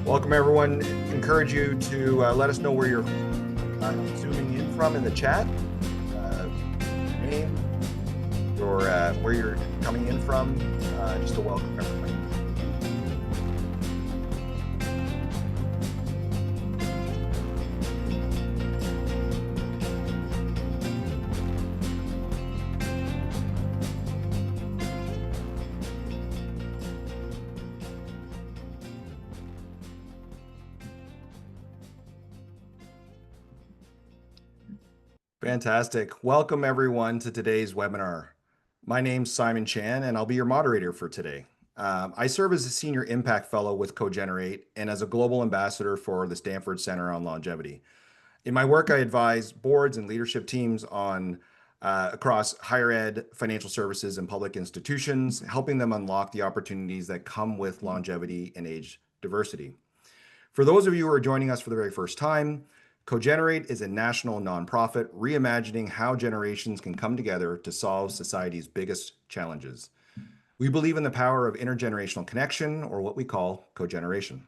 Welcome, everyone. Encourage you to let us know where you're zooming in from in the chat. Your name, where you're coming in from, just to welcome everybody. Fantastic. Welcome, everyone, to today's webinar. My name's Simon Chan, and I'll be your moderator for today. I serve as a Senior Impact Fellow with Cogenerate and as a Global Ambassador for the Stanford Center on Longevity. In my work, I advise boards and leadership teams on across higher ed, financial services, and public institutions, helping them unlock the opportunities that come with longevity and age diversity. For those of you who are joining us for the very first time, Cogenerate is a national nonprofit reimagining how generations can come together to solve society's biggest challenges. We believe in the power of intergenerational connection, or what we call cogeneration.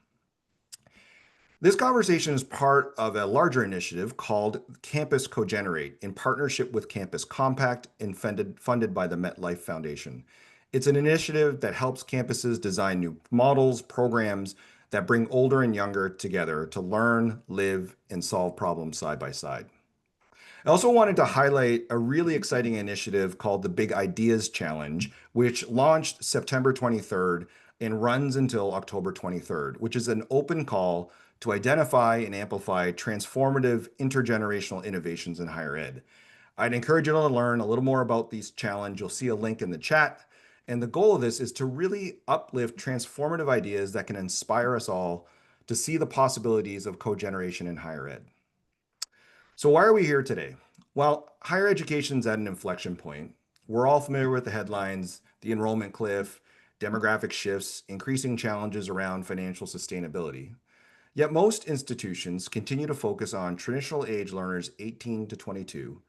This conversation is part of a larger initiative called Campus Cogenerate in partnership with Campus Compact and funded by the MetLife Foundation. It's an initiative that helps campuses design new models, programs that bring older and younger together to learn, live, and solve problems side by side. I also wanted to highlight a really exciting initiative called the Big Ideas Challenge, which launched September 23rd and runs until October 23rd, which is an open call to identify and amplify transformative intergenerational innovations in higher ed. I'd encourage you to learn a little more about these challenge. You'll see a link in the chat. And the goal of this is to really uplift transformative ideas that can inspire us all to see the possibilities of cogeneration in higher ed. So why are we here today? Well, higher education's at an inflection point. We're all familiar with the headlines, the enrollment cliff, demographic shifts, increasing challenges around financial sustainability. Yet most institutions continue to focus on traditional age learners 18 to 22,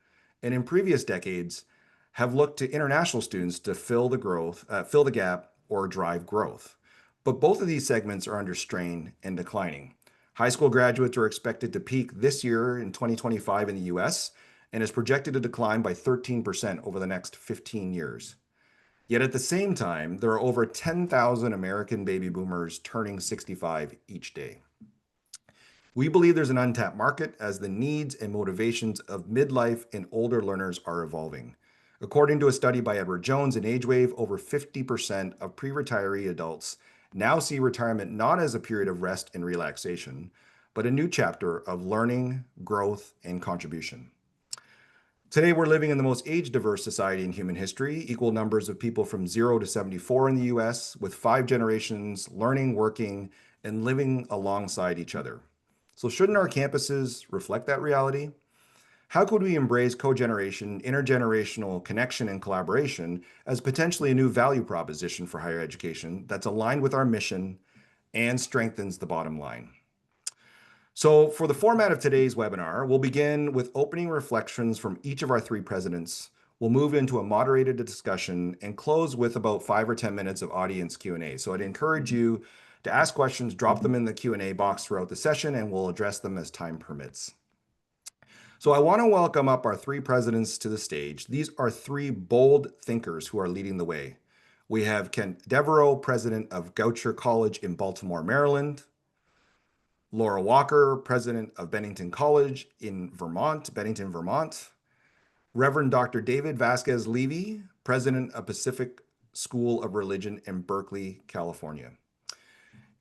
and in previous decades have looked to international students to fill the gap or drive growth. But both of these segments are under strain and declining. High school graduates are expected to peak this year in 2025 in the US and is projected to decline by 13% over the next 15 years. Yet at the same time, there are over 10,000 American baby boomers turning 65 each day. We believe there's an untapped market as the needs and motivations of midlife and older learners are evolving. According to a study by Edward Jones in AgeWave, over 50% of pre-retiree adults now see retirement not as a period of rest and relaxation, but a new chapter of learning, growth, and contribution. Today, we're living in the most age-diverse society in human history, equal numbers of people from 0 to 74 in the US, with 5 generations learning, working, and living alongside each other. So shouldn't our campuses reflect that reality? How could we embrace cogeneration, intergenerational connection, and collaboration as potentially a new value proposition for higher education that's aligned with our mission and strengthens the bottom line? So for the format of today's webinar, we'll begin with opening reflections from each of our 3 presidents. We'll move into a moderated discussion and close with about 5 or 10 minutes of audience Q&A. So I'd encourage you to ask questions, drop them in the Q&A box throughout the session, and we'll address them as time permits. So I want to welcome up our 3 presidents to the stage. These are 3 bold thinkers who are leading the way. We have Kent Devereaux, president of Goucher College in Baltimore, Maryland. Laura Walker, president of Bennington College in Bennington, Vermont. Reverend Dr. David Vasquez Levy, president of Pacific School of Religion in Berkeley, California.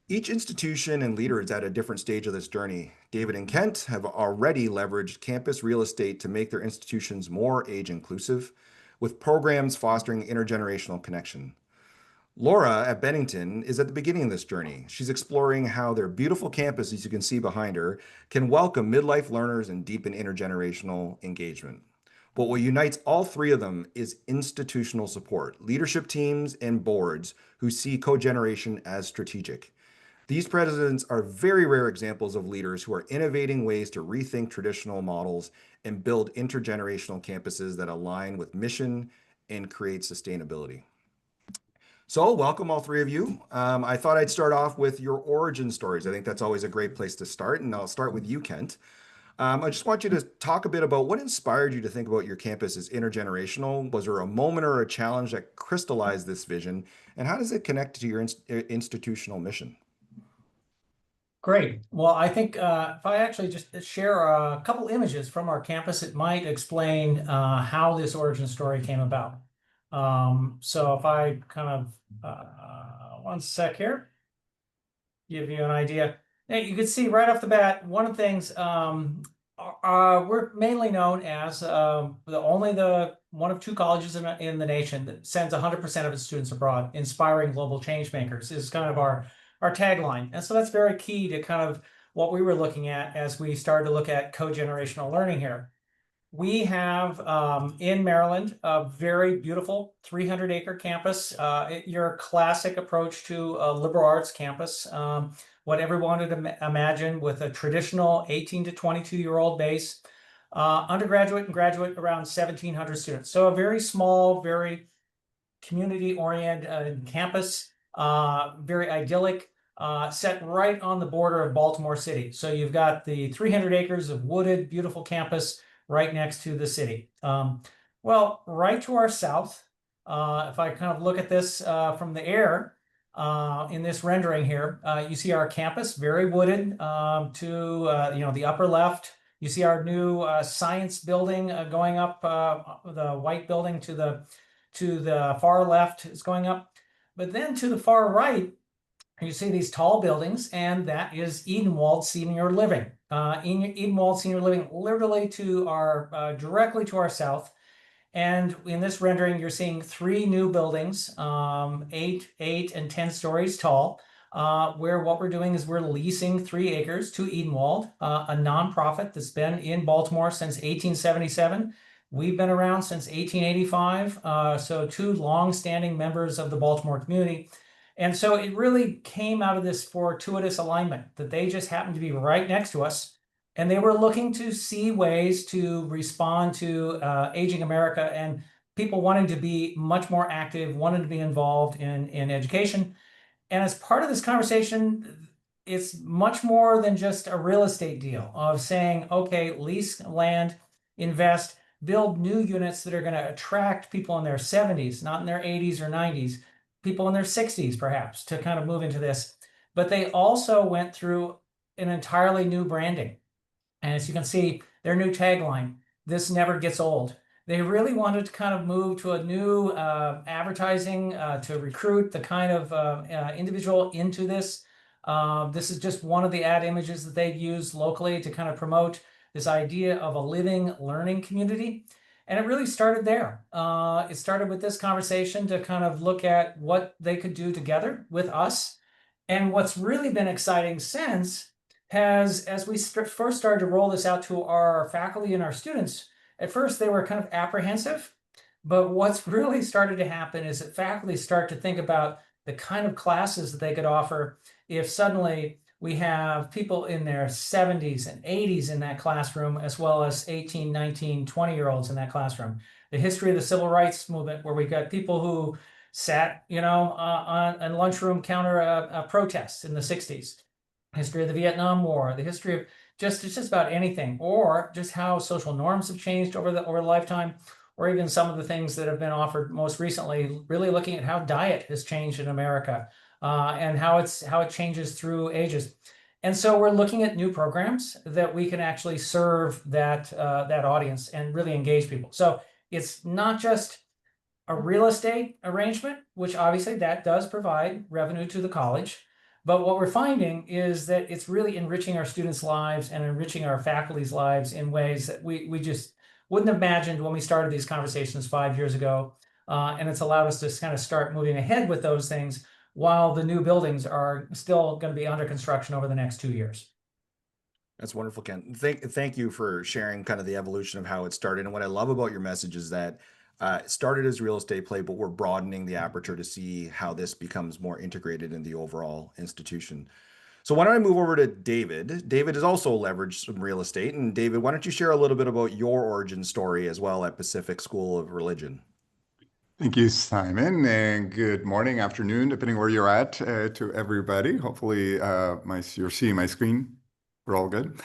Each institution and leader is at a different stage of this journey. David and Kent have already leveraged campus real estate to make their institutions more age inclusive, with programs fostering intergenerational connection. Laura at Bennington is at the beginning of this journey. She's exploring how their beautiful campus, as you can see behind her, can welcome midlife learners and deepen intergenerational engagement. But what unites all 3 of them is institutional support, leadership teams and boards who see cogeneration as strategic. These presidents are very rare examples of leaders who are innovating ways to rethink traditional models and build intergenerational campuses that align with mission and create sustainability. So, welcome all three of you. I thought I'd start off with your origin stories. I think that's always a great place to start, and I'll start with you, Kent. I just want you to talk a bit about what inspired you to think about your campus as intergenerational. Was there a moment or a challenge that crystallized this vision, and how does it connect to your institutional mission? Great. Well, I think if I actually just share a couple images from our campus, it might explain how this origin story came about. So if I kind of, one sec here, give you an idea. Now, you can see right off the bat, one of the things, we're mainly known as the one of two colleges in the nation that sends 100% of its students abroad. Inspiring global change makers is kind of our tagline. And so that's very key to kind of what we were looking at as we started to look at co-generational learning here. We have in Maryland a very beautiful 300-acre campus, your classic approach to a liberal arts campus, what everyone would imagine, with a traditional 18 to 22-year-old base, undergraduate and graduate around 1,700 students. So a very small, very community-oriented campus, very idyllic, set right on the border of Baltimore City. So you've got the 300 acres of wooded, beautiful campus right next to the city. Well, right to our south, if I kind of look at this from the air, in this rendering here, you see our campus, very wooded, to the upper left. You see our new science building going up, the white building to the far left is going up. But then to the far right, you see these tall buildings, and that is Edenwald Senior Living. Edenwald Senior Living, literally to our directly to our south. And in this rendering, you're seeing three new buildings, 8, and 10 stories tall, where what we're doing is we're leasing 3 acres to Edenwald, a nonprofit that's been in Baltimore since 1877. We've been around since 1885, so two long-standing members of the Baltimore community. And so it really came out of this fortuitous alignment that they just happened to be right next to us. And they were looking to see ways to respond to aging America and people wanting to be much more active, wanting to be involved in education. And as part of this conversation, it's much more than just a real estate deal of saying, okay, lease land, invest, build new units that are going to attract people in their 70s, not in their 80s or 90s, people in their 60s perhaps, to kind of move into this. But they also went through an entirely new branding. And as you can see, their new tagline, "This never gets old." They really wanted to kind of move to a new advertising to recruit the kind of individual into this. This is just one of the ad images that they've used locally to kind of promote this idea of a living, learning community. And it really started there. It started with this conversation to kind of look at what they could do together with us. And what's really been exciting since has, as we first started to roll this out to our faculty and our students, at first they were kind of apprehensive. But what's really started to happen is that faculty start to think about the kind of classes that they could offer if suddenly we have people in their 70s and 80s in that classroom, as well as 18, 19, 20-year-olds in that classroom. The history of the civil rights movement, where we got people who sat, on a lunchroom counter protests in the 60s. History of the Vietnam War, the history of just about anything, or just how social norms have changed over the lifetime, or even some of the things that have been offered most recently, really looking at how diet has changed in America, and how it changes through ages. And so we're looking at new programs that we can actually serve that audience and really engage people. So it's not just a real estate arrangement, which obviously that does provide revenue to the college. But what we're finding is that it's really enriching our students' lives and enriching our faculty's lives in ways that we just wouldn't have imagined when we started these conversations 5 years ago. And it's allowed us to kind of start moving ahead with those things while the new buildings are still going to be under construction over the next 2 years. That's wonderful, Ken. Thank you for sharing kind of the evolution of how it started. And what I love about your message is that it started as real estate play, but we're broadening the aperture to see how this becomes more integrated in the overall institution. So why don't I move over to David? David has also leveraged some real estate. And David, why don't you share a little bit about your origin story as well at Pacific School of Religion? Thank you, Simon, and good morning, afternoon, depending where you're at, to everybody. Hopefully, you're seeing my screen. We're all good.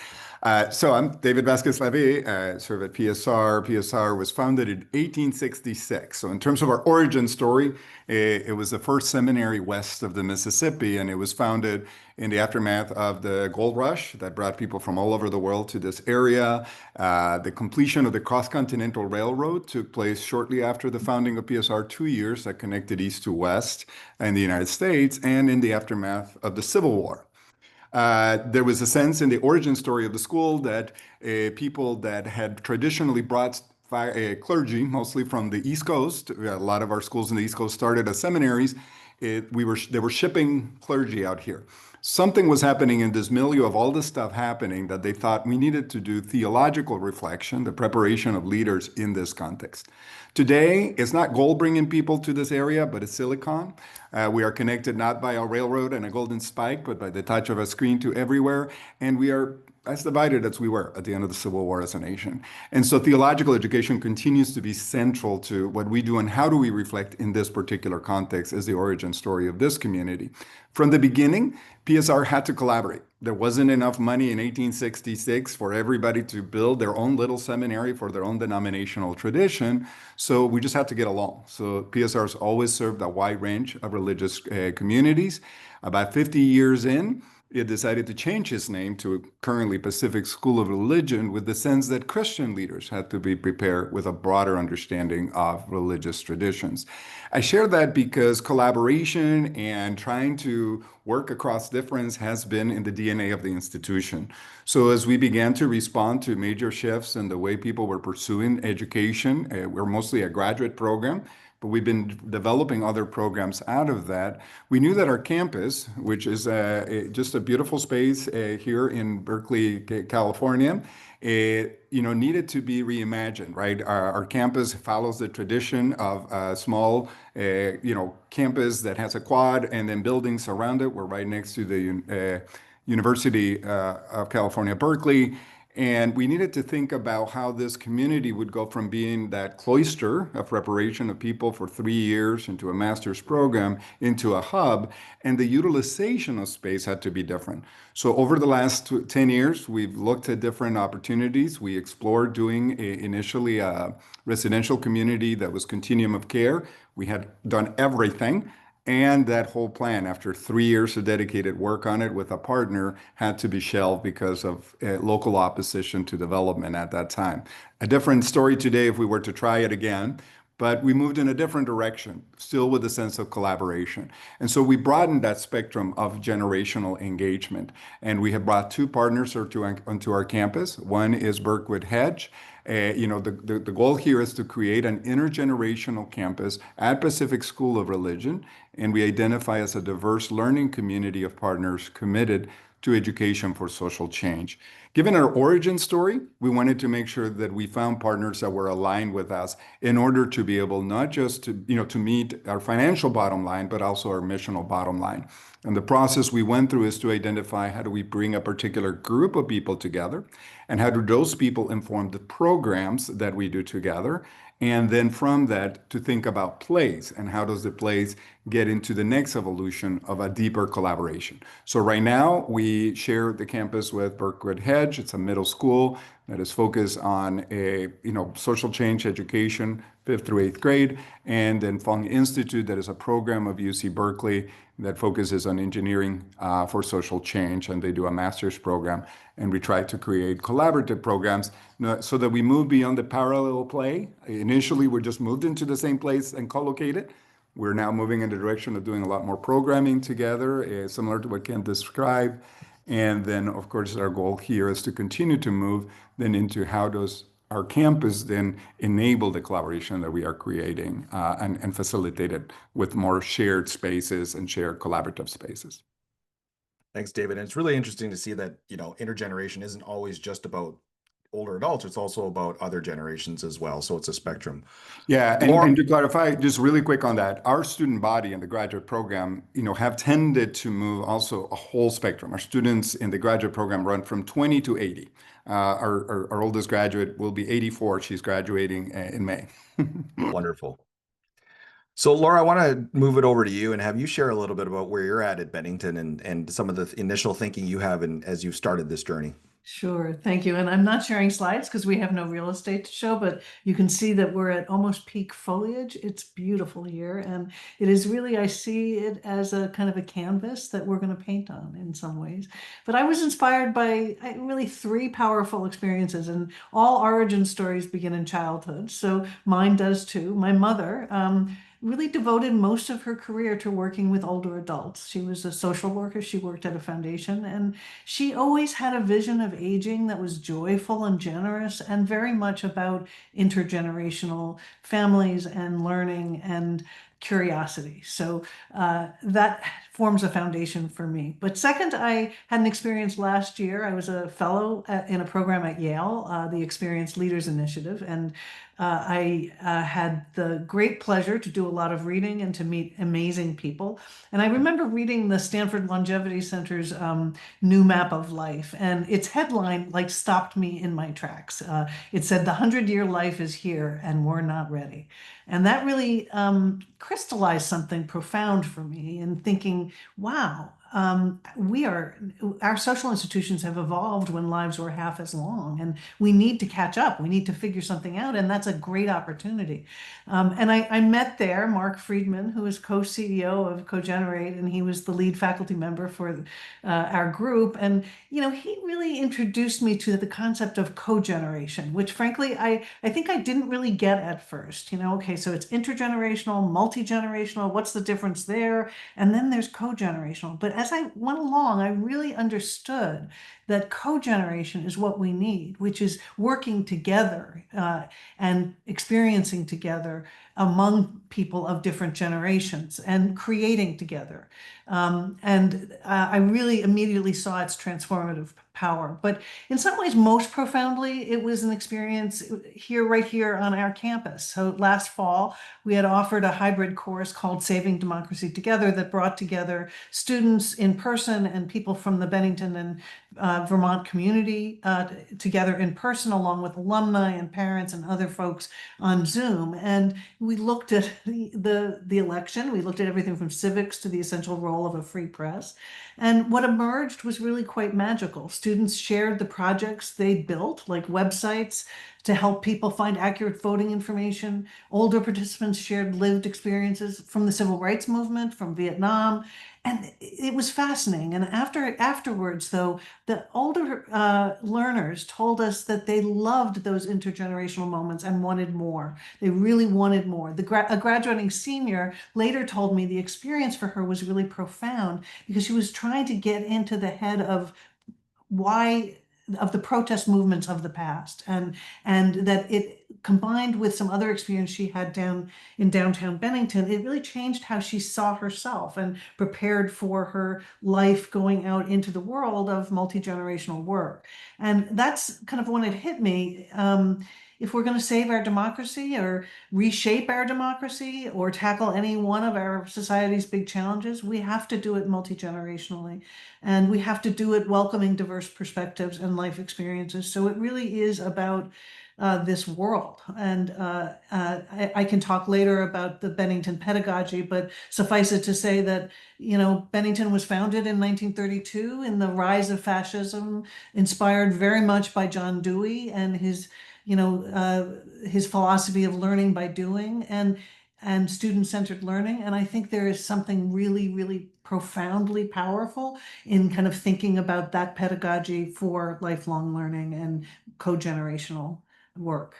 So I'm David Vasquez Levy, serve at PSR. PSR was founded in 1866. So in terms of our origin story, it was the first seminary west of the Mississippi, and it was founded in the aftermath of the gold rush that brought people from all over the world to this area. The completion of the Cross-Continental Railroad took place shortly after the founding of PSR, 2 years that connected east to west in the United States, and in the aftermath of the Civil War. There was a sense in the origin story of the school that people that had traditionally brought clergy, mostly from the East Coast, a lot of our schools in the East Coast started as seminaries. They were shipping clergy out here. Something was happening in this milieu of all this stuff happening that they thought we needed to do theological reflection, the preparation of leaders in this context. Today, it's not gold bringing people to this area, but it's silicon. We are connected not by a railroad and a golden spike, but by the touch of a screen to everywhere. And we are as divided as we were at the end of the Civil War as a nation. And so theological education continues to be central to what we do and how do we reflect in this particular context as the origin story of this community. From the beginning, PSR had to collaborate. There wasn't enough money in 1866 for everybody to build their own little seminary for their own denominational tradition. So we just had to get along. So PSR has always served a wide range of religious communities. About 50 years in, it decided to change its name to currently Pacific School of Religion with the sense that Christian leaders had to be prepared with a broader understanding of religious traditions. I share that because collaboration and trying to work across difference has been in the DNA of the institution. So as we began to respond to major shifts in the way people were pursuing education, we're mostly a graduate program, but we've been developing other programs out of that. We knew that our campus, which is just a beautiful space here in Berkeley, California, needed to be reimagined, right? Our campus follows the tradition of a small, campus that has a quad and then buildings around it. We're right next to the University of California, Berkeley. And we needed to think about how this community would go from being that cloister of preparation of people for 3 years into a master's program into a hub, and the utilization of space had to be different. So over the last 10 years, we've looked at different opportunities. We explored doing initially a residential community that was continuum of care. We had done everything. And that whole plan, after 3 years of dedicated work on it with a partner, had to be shelved because of local opposition to development at that time. A different story today if we were to try it again, but we moved in a different direction, still with a sense of collaboration. And so we broadened that spectrum of generational engagement. And we have brought two partners onto our campus. One is Berkwood Hedge. The goal here is to create an intergenerational campus at Pacific School of Religion, and we identify as a diverse learning community of partners committed to education for social change. Given our origin story, we wanted to make sure that we found partners that were aligned with us in order to be able not just to meet our financial bottom line, but also our missional bottom line. And the process we went through is to identify how do we bring a particular group of people together, and how do those people inform the programs that we do together. And then from that, to think about plays and how does the plays get into the next evolution of a deeper collaboration. So right now we share the campus with Berkwood Hedge. It's a middle school that is focused on social change education, 5th through 8th grade, and then Fung Institute, that is a program of UC Berkeley that focuses on engineering for social change, and they do a master's program. And we try to create collaborative programs so that we move beyond the parallel play. Initially, we just moved into the same place and co-located. We're now moving in the direction of doing a lot more programming together, similar to what Ken described. And then, of course, our goal here is to continue to move then into how does our campus then enable the collaboration that we are creating and facilitate it with more shared spaces and shared collaborative spaces. Thanks, David. And it's really interesting to see that, intergeneration isn't always just about older adults. It's also about other generations as well. So it's a spectrum. Yeah, Laura, and to clarify, just really quick on that, our student body in the graduate program, have tended to move also a whole spectrum. Our students in the graduate program run from 20 to 80. Our oldest graduate will be 84. She's graduating in May. wonderful. So Laura, I want to move it over to you and have you share a little bit about where you're at Bennington and some of the initial thinking you have as you've started this journey. Sure, thank you. And I'm not sharing slides because we have no real estate to show, but you can see that we're at almost peak foliage. It's beautiful here. And it is really, I see it as a kind of a canvas that we're going to paint on in some ways. But I was inspired by really three powerful experiences, and all origin stories begin in childhood. So mine does too. My mother, really devoted most of her career to working with older adults. She was a social worker. She worked at a foundation, and she always had a vision of aging that was joyful and generous and very much about intergenerational families and learning and curiosity. So that forms a foundation for me. But second, I had an experience last year. I was a fellow in a program at Yale, the Experienced Leaders Initiative, and I had the great pleasure to do a lot of reading and to meet amazing people. And I remember reading the Stanford Longevity Center's new map of life, and its headline like stopped me in my tracks. It said, "The 100-year life is here, and we're not ready." And that really crystallized something profound for me in thinking, wow, our social institutions have evolved when lives were half as long, and we need to catch up. We need to figure something out, and that's a great opportunity. And I met there Mark Friedman, who is co-CEO of Cogenerate, and he was the lead faculty member for our group. And, he really introduced me to the concept of cogeneration, which frankly, I think I didn't really get at first. Okay, so it's intergenerational, multi-generational, what's the difference there? And then there's cogenerational. But as I went along, I really understood that cogeneration is what we need, which is working together and experiencing together among people of different generations and creating together. And I really immediately saw its transformative power. But in some ways, most profoundly, it was an experience right here on our campus. So last fall, we had offered a hybrid course called Saving Democracy Together that brought together students in person and people from the Bennington and Vermont community together in person, along with alumni and parents and other folks on Zoom. And we looked at the election. We looked at everything from civics to the essential role of a free press. And what emerged was really quite magical. Students shared the projects they built, like websites to help people find accurate voting information. Older participants shared lived experiences from the civil rights movement, from Vietnam. And it was fascinating. And afterwards, though, the older learners told us that they loved those intergenerational moments and wanted more. They really wanted more. A graduating senior later told me the experience for her was really profound because she was trying to get into the head of the protest movements of the past, and that it combined with some other experience she had down in downtown Bennington, it really changed how she saw herself and prepared for her life going out into the world of multi-generational work. And that's kind of when it hit me. If we're going to save our democracy or reshape our democracy or tackle any one of our society's big challenges, we have to do it multi-generationally. And we have to do it welcoming diverse perspectives and life experiences. So it really is about this world. And I can talk later about the Bennington pedagogy, but suffice it to say that, Bennington was founded in 1932 in the rise of fascism, inspired very much by John Dewey and his philosophy of learning by doing and student-centered learning. And I think there is something really, really profoundly powerful in kind of thinking about that pedagogy for lifelong learning and co-generational work.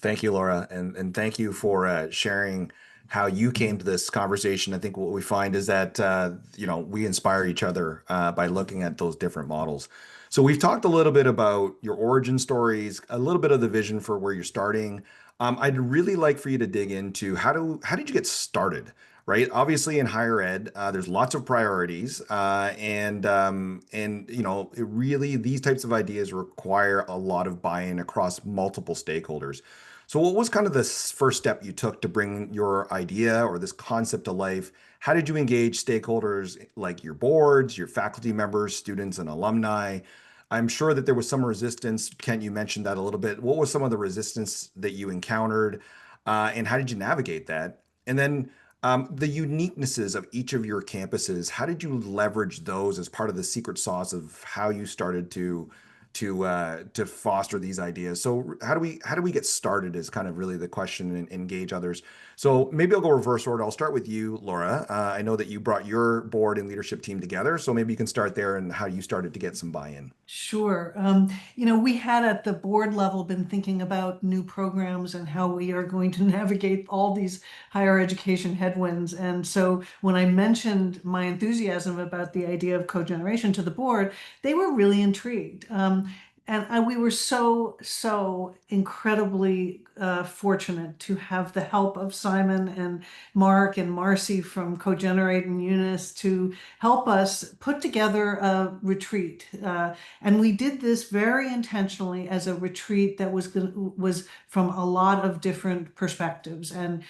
Thank you, Laura, and thank you for sharing how you came to this conversation. I think what we find is that we inspire each other by looking at those different models. So we've talked a little bit about your origin stories, a little bit of the vision for where you're starting. I'd really like for you to dig into how did you get started? Right. Obviously, in higher ed, there's lots of priorities, it really these types of ideas require a lot of buy-in across multiple stakeholders. So, what was kind of the first step you took to bring your idea or this concept to life? How did you engage stakeholders like your boards, your faculty members, students, and alumni? I'm sure that there was some resistance. Kent, you mentioned that a little bit. What was some of the resistance that you encountered? and how did you navigate that? And then the uniquenesses of each of your campuses, how did you leverage those as part of the secret sauce of how you started to foster these ideas? So how do we get started is kind of really the question, and engage others. So maybe I'll go reverse order. I'll start with you, Laura. I know that you brought your board and leadership team together, so maybe you can start there and how you started to get some buy-in. Sure. We had at the board level been thinking about new programs and how we are going to navigate all these higher education headwinds. And so when I mentioned my enthusiasm about the idea of cogeneration to the board, they were really intrigued. We were so incredibly fortunate to have the help of Simon and Mark and Marcy from Cogenerate and Eunice to help us put together a retreat. And we did this very intentionally as a retreat that was from a lot of different perspectives. And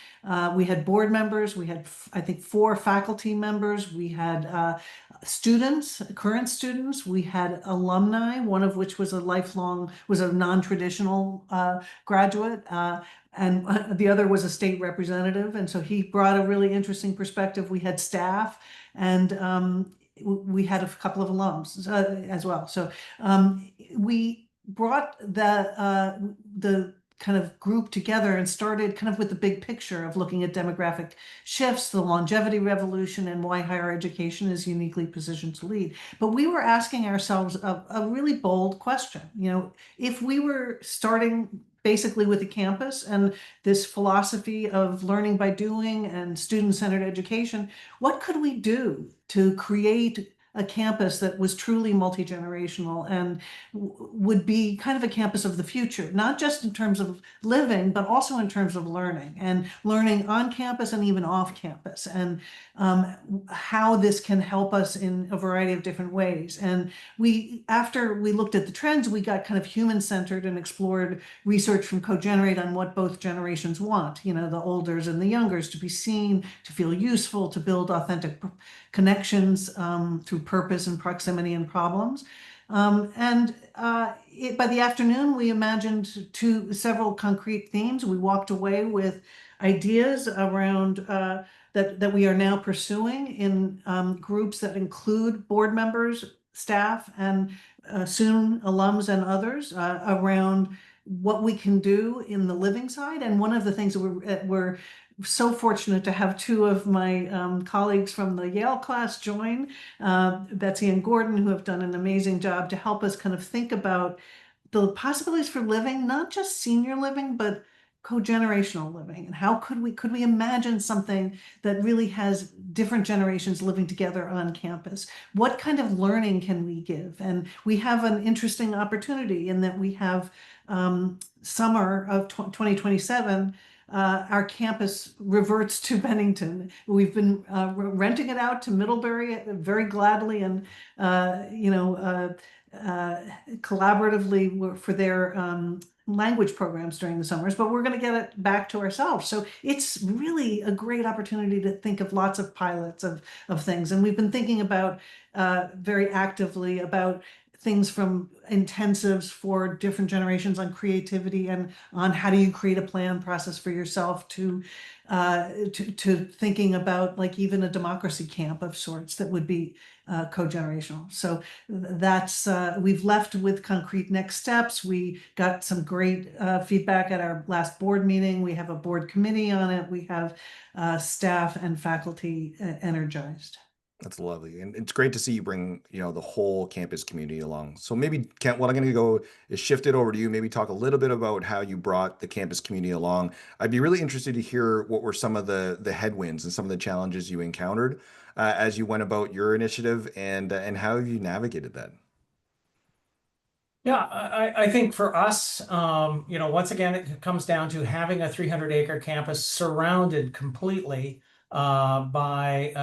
we had board members, we had, I think, 4 faculty members, we had students, current students, we had alumni, one of which was a non-traditional graduate. And the other was a state representative. And so he brought a really interesting perspective. We had staff, and we had a couple of alums as well. So we brought the kind of group together and started kind of with the big picture of looking at demographic shifts, the longevity revolution, and why higher education is uniquely positioned to lead. But we were asking ourselves a really bold question. If we were starting basically with a campus and this philosophy of learning by doing and student-centered education, what could we do to create a campus that was truly multi-generational and would be kind of a campus of the future, not just in terms of living, but also in terms of learning on campus and even off campus, and how this can help us in a variety of different ways. And after we looked at the trends, we got kind of human-centered and explored research from Cogenerate on what both generations want, the olders and the youngers, to be seen, to feel useful, to build authentic connections through purpose and proximity and problems. By the afternoon, we imagined several concrete themes. We walked away with ideas around that we are now pursuing in groups that include board members, staff, and soon alums and others around what we can do in the living side. And one of the things that we're so fortunate to have 2 of my colleagues from the Yale class join, Betsy and Gordon, who have done an amazing job to help us kind of think about the possibilities for living, not just senior living, but cogenerational living. And how could we imagine something that really has different generations living together on campus? What kind of learning can we give? And we have an interesting opportunity in that we have summer of 2027, our campus reverts to Bennington. We've been renting it out to Middlebury very gladly and collaboratively for their language programs during the summers, but we're going to get it back to ourselves. So it's really a great opportunity to think of lots of pilots of things. And we've been thinking about very actively about things from intensives for different generations on creativity and on how do you create a plan process for yourself to thinking about like even a democracy camp of sorts that would be cogenerational. So that's we've left with concrete next steps. We got some great feedback at our last board meeting. We have a board committee on it. We have staff and faculty energized. That's lovely. And it's great to see you bring, the whole campus community along. So maybe, Kent, what I'm going to go is shift it over to you, maybe talk a little bit about how you brought the campus community along. I'd be really interested to hear what were some of the headwinds and some of the challenges you encountered as you went about your initiative, and how have you navigated that? Yeah, I think for us, once again, it comes down to having a 300-acre campus surrounded completely by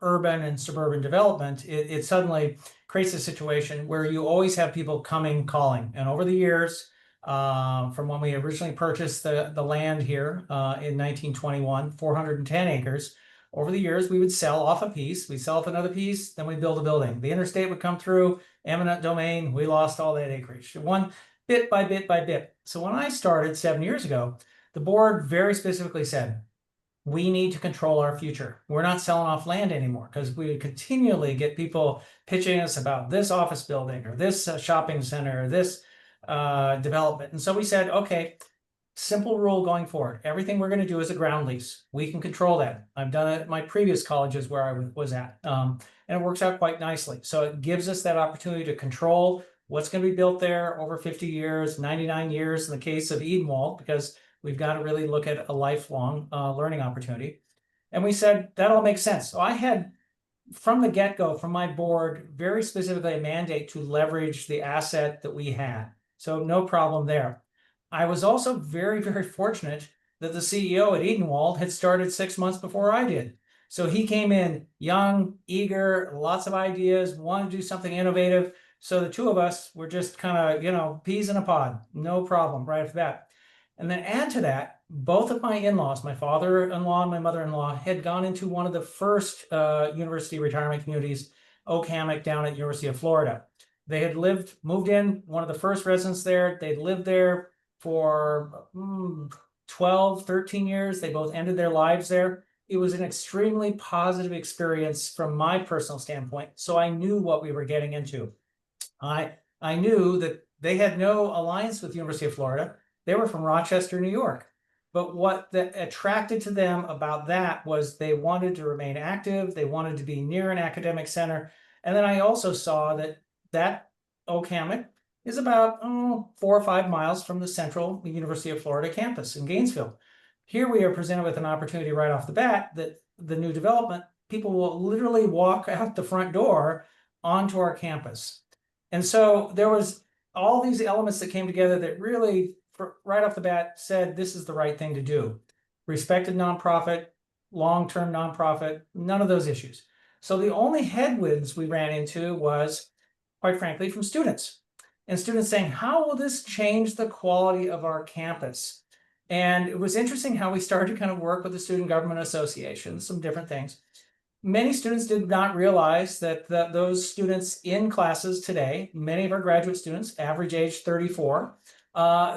urban and suburban development. It suddenly creates a situation where you always have people coming, calling. And over the years, from when we originally purchased the land here in 1921, 410 acres, over the years, we would sell off a piece, we sell off another piece, then we build a building. The interstate would come through, eminent domain, we lost all that acreage. One bit by bit by bit. So when I started 7 years ago, the board very specifically said, we need to control our future. We're not selling off land anymore because we continually get people pitching us about this office building or this shopping center or this development. And so we said, okay, simple rule going forward. Everything we're going to do is a ground lease. We can control that. I've done it at my previous colleges where I was at, and it works out quite nicely. So it gives us that opportunity to control what's going to be built there over 50 years, 99 years in the case of Edenwald, because we've got to really look at a lifelong learning opportunity. And we said, that all makes sense. So I had, from the get-go, from my board, very specifically a mandate to leverage the asset that we had. So no problem there. I was also very, very fortunate that the CEO at Edenwald had started 6 months before I did. So he came in young, eager, lots of ideas, wanted to do something innovative. So the two of us were just kind of, you know, peas in a pod, no problem right off the bat. And then add to that, both of my in-laws, my father-in-law and my mother-in-law, had gone into one of the first university retirement communities, Oak Hammock, down at University of Florida. They had moved in, one of the first residents there. They'd lived there for 12, 13 years. They both ended their lives there. It was an extremely positive experience from my personal standpoint. So I knew what we were getting into. I knew that they had no alliance with the University of Florida. They were from Rochester, New York. But what attracted to them about that was they wanted to remain active. They wanted to be near an academic center. And then I also saw that Oak Hammock is about 4 or 5 miles from the central University of Florida campus in Gainesville. Here we are presented with an opportunity right off the bat that the new development, people will literally walk out the front door onto our campus. And so there was all these elements that came together that really, right off the bat, said this is the right thing to do. Respected nonprofit, long-term nonprofit, none of those issues. So the only headwinds we ran into was, quite frankly, from students. And students saying, how will this change the quality of our campus? And it was interesting how we started to kind of work with the Student Government Association, some different things. Many students did not realize that those students in classes today, many of our graduate students, average age 34,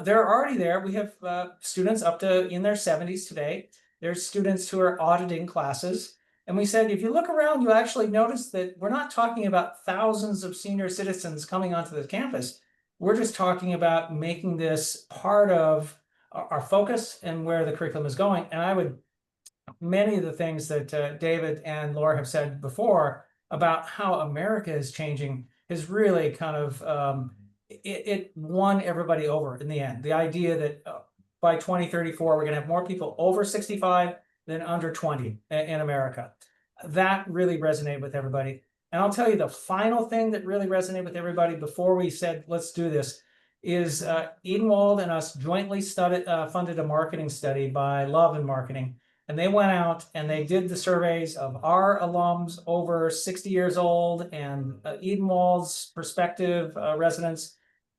they're already there. We have students up to in their 70s today. There's students who are auditing classes. And we said, if you look around, you actually notice that we're not talking about thousands of senior citizens coming onto the campus. We're just talking about making this part of our focus and where the curriculum is going. And many of the things that David and Laura have said before about how America is changing is really kind of, it won everybody over in the end. The idea that by 2034, we're going to have more people over 65 than under 20 in America. That really resonated with everybody. And I'll tell you the final thing that really resonated with everybody before we said, let's do this, is Edenwald and us jointly funded a marketing study by Love and Marketing. And they went out and they did the surveys of our alums over 60 years old and Edenwald's prospective residents.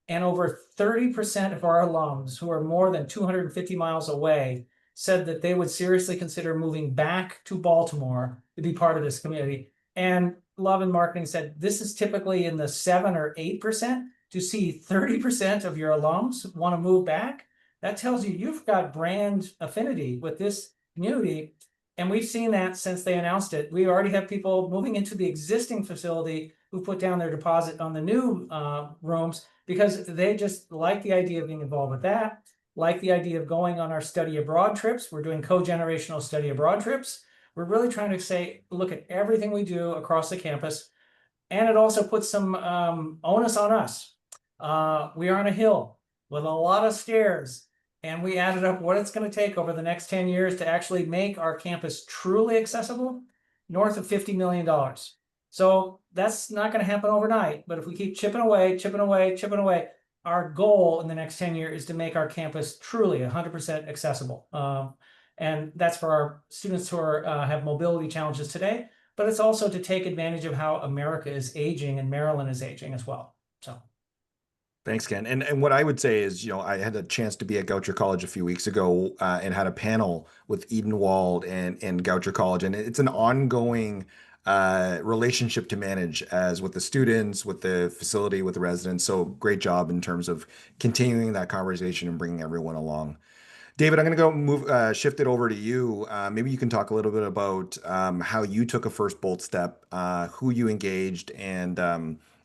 And over 30% of our alums who are more than 250 miles away said that they would seriously consider moving back to Baltimore to be part of this community. And Love and Marketing said this is typically in the 7 or 8%. To see 30% of your alums want to move back, that tells you you've got brand affinity with this community. And we've seen that since they announced it. We already have people moving into the existing facility who put down their deposit on the new rooms because they just like the idea of being involved with that, like the idea of going on our study abroad trips. We're doing co-generational study abroad trips. We're really trying to say, look at everything we do across the campus. And it also puts some onus on us. We are on a hill with a lot of stairs, and we added up what it's going to take over the next 10 years to actually make our campus truly accessible, north of $50 million. So that's not going to happen overnight, but if we keep chipping away, our goal in the next 10 years is to make our campus truly 100% accessible. And that's for our students who have mobility challenges today, but it's also to take advantage of how America is aging and Maryland is aging as well. So. Thanks, Ken. And what I would say is, I had a chance to be at Goucher College a few weeks ago and had a panel with Edenwald and Goucher College. And it's an ongoing relationship to manage as with the students, with the facility, with the residents. So great job in terms of continuing that conversation and bringing everyone along. David, I'm going to shift it over to you. Maybe you can talk a little bit about how you took a first bold step, who you engaged, and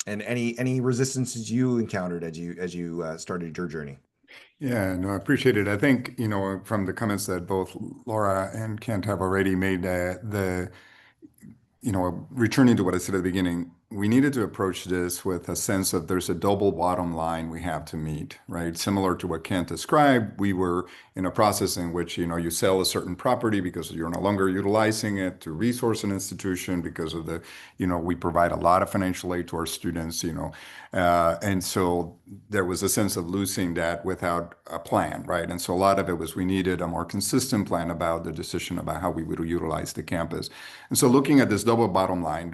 any resistances you encountered as you started your journey. Yeah, no, I appreciate it. I think, from the comments that both Laura and Kent have already made, returning to what I said at the beginning, we needed to approach this with a sense of there's a double bottom line we have to meet, right? Similar to what Kent described, we were in a process in which, you sell a certain property because you're no longer utilizing it to resource an institution because of we provide a lot of financial aid to our students, and so there was a sense of losing that without a plan, right? And so a lot of it was we needed a more consistent plan about the decision about how we would utilize the campus. And so looking at this double bottom line,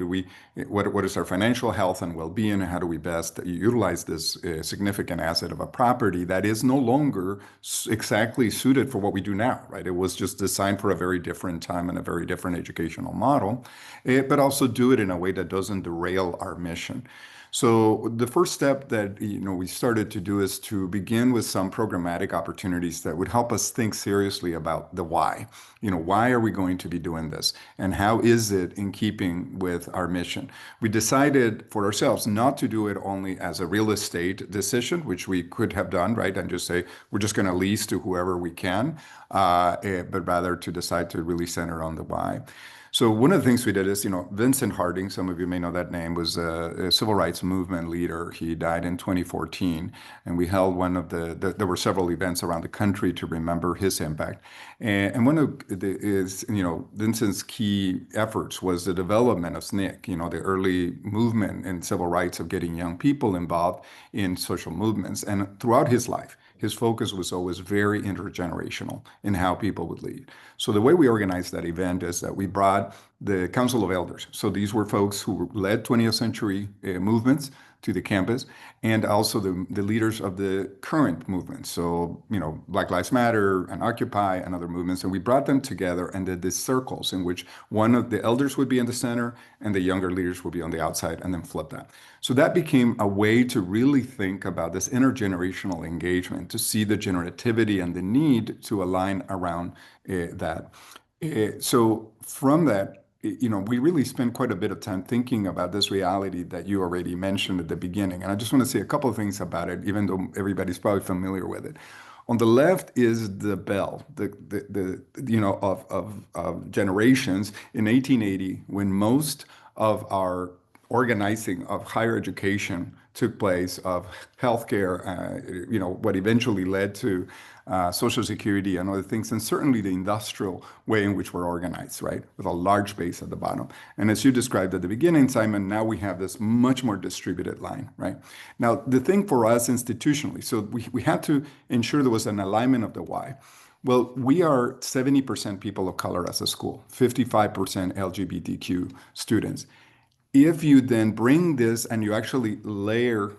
what is our financial health and well-being, and how do we best utilize this significant asset of a property that is no longer exactly suited for what we do now, right? It was just designed for a very different time and a very different educational model, but also do it in a way that doesn't derail our mission. So the first step that we started to do is to begin with some programmatic opportunities that would help us think seriously about the why. Why are we going to be doing this? And how is it in keeping with our mission? We decided for ourselves not to do it only as a real estate decision, which we could have done, right? And just say, we're just going to lease to whoever we can, but rather to decide to really center on the why. So one of the things we did is, Vincent Harding, some of you may know that name, was a civil rights movement leader. He died in 2014, and we held there were several events around the country to remember his impact. And one of Vincent's key efforts was the development of SNCC, the early movement in civil rights of getting young people involved in social movements. And throughout his life, his focus was always very intergenerational in how people would lead. So the way we organized that event is that we brought the Council of Elders. So these were folks who led 20th century movements to the campus, and also the leaders of the current movement. So, Black Lives Matter and Occupy and other movements. And we brought them together and did these circles in which one of the elders would be in the center and the younger leaders would be on the outside, and then flip that. So that became a way to really think about this intergenerational engagement, to see the generativity and the need to align around that. So from that, we really spent quite a bit of time thinking about this reality that you already mentioned at the beginning. And I just want to say a couple of things about it, even though everybody's probably familiar with it. On the left is the bell, of generations in 1880, when most of our organizing of higher education took place, of healthcare, what eventually led to Social Security and other things, and certainly the industrial way in which we're organized, right, with a large base at the bottom. And as you described at the beginning, Simon, now we have this much more distributed line, right? Now, the thing for us institutionally, so we had to ensure there was an alignment of the why. Well, we are 70% people of color as a school, 55% LGBTQ students. If you then bring this and you actually layer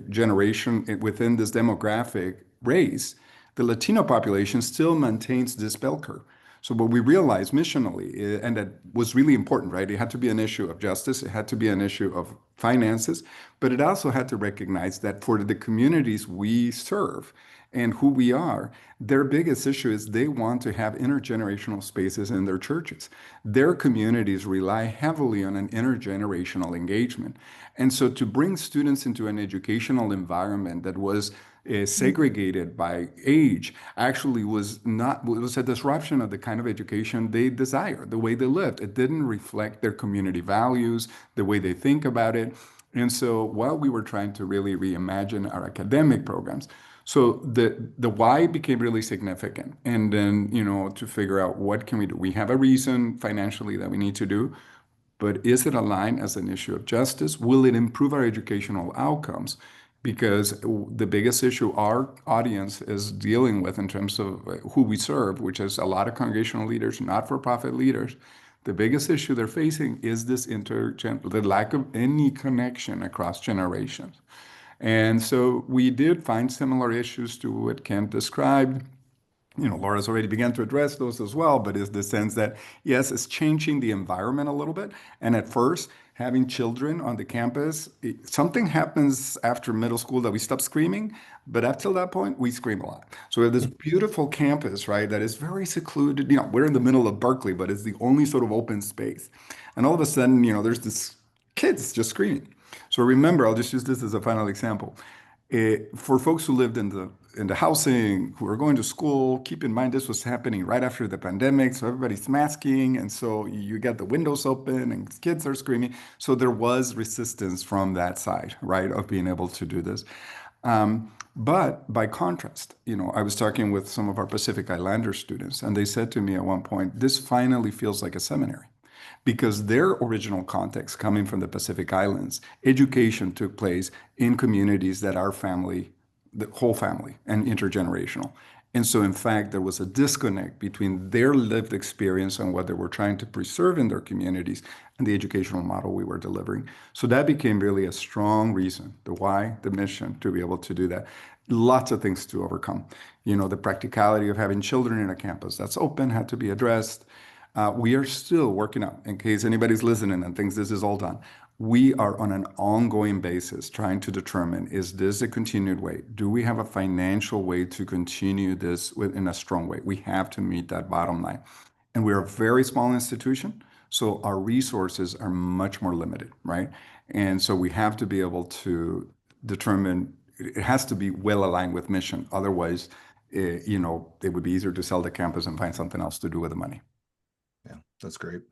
generation within this demographic race, the Latino population still maintains this bell curve. So what we realized missionally, and that was really important, right? It had to be an issue of justice. It had to be an issue of finances, but it also had to recognize that for the communities we serve and who we are, their biggest issue is they want to have intergenerational spaces in their churches. Their communities rely heavily on an intergenerational engagement. And so to bring students into an educational environment that was segregated by age actually was a disruption of the kind of education they desired, the way they lived. It didn't reflect their community values, the way they think about it. And so while we were trying to really reimagine our academic programs, so the why became really significant. And then, to figure out what can we do? We have a reason financially that we need to do, but is it aligned as an issue of justice? Will it improve our educational outcomes? Because the biggest issue our audience is dealing with in terms of who we serve, which is a lot of congregational leaders, not-for-profit leaders, the biggest issue they're facing is the lack of any connection across generations. And so we did find similar issues to what Kent described. Laura's already began to address those as well, but is the sense that, yes, it's changing the environment a little bit. And at first having children on the campus, something happens after middle school that we stop screaming, but up till that point, we scream a lot. So we have this beautiful campus, right, that is very secluded. You know, we're in the middle of Berkeley, but it's the only sort of open space. And all of a sudden, you know, there's this kids just screaming. So remember, I'll just use this as a final example. For folks who lived in the housing, who are going to school, keep in mind this was happening right after the pandemic, so everybody's masking, and so you get the windows open and kids are screaming. So there was resistance from that side, right, of being able to do this. But by contrast, you know, I was talking with some of our Pacific Islander students, and they said to me at one point, this finally feels like a seminary. Because their original context, coming from the Pacific Islands, education took place in communities that are family, the whole family, and intergenerational. And so, in fact, there was a disconnect between their lived experience and what they were trying to preserve in their communities and the educational model we were delivering. So that became really a strong reason, the why, the mission, to be able to do that. Lots of things to overcome. You know, the practicality of having children in a campus that's open had to be addressed. We are still working out, in case anybody's listening and thinks this is all done. We are on an ongoing basis trying to determine, is this a continued way? Do we have a financial way to continue this in a strong way? We have to meet that bottom line. And we're a very small institution, so our resources are much more limited, right? And so we have to be able to determine, it has to be well aligned with mission. Otherwise, you know, it would be easier to sell the campus and find something else to do with the money. Yeah, that's great.